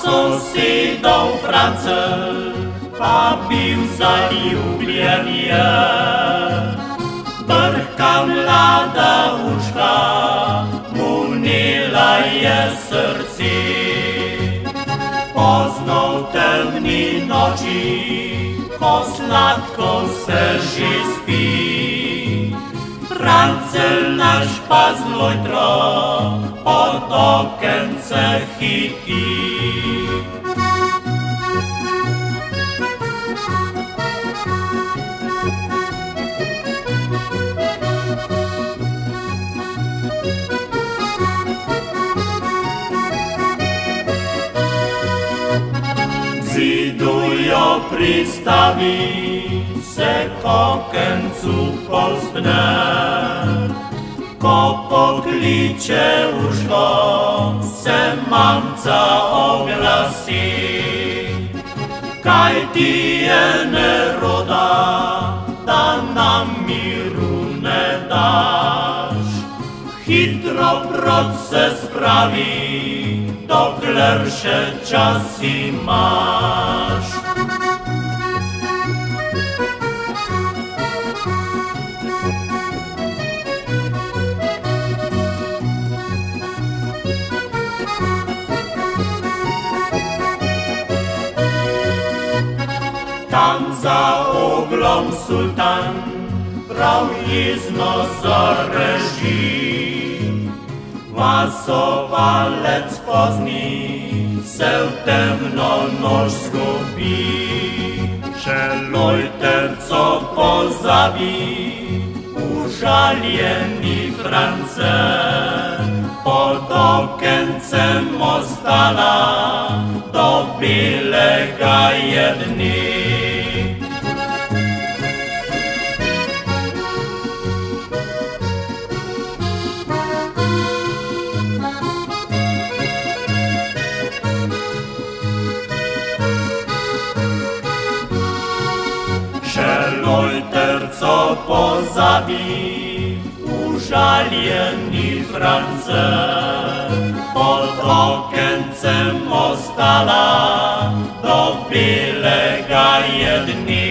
sosit do France, pa bil zaljubljenje. Brhka mlada Urška, mu vnela je srce. Pozno v temni noči, ko sladko se že spi, Francel naš pa zlojtro pod okence hiti. Zidujo pristavi, se k okencu povzpne. Ko pokliče Urško, se mamca oglasi. Kaj ti je neroda, da nam miru ne daš? Hitro proč se spravi, dokler še čas imaš. Tam za oglom sultan prav jezno zareži. Vasovalec pozni se v temno noč zgubi. Še lojterco pozabi, užaljeni France, pod okencem ostala do belega je dni. Lojterco pozabi, užaljeni France, pod okencem ostala do belega je dni.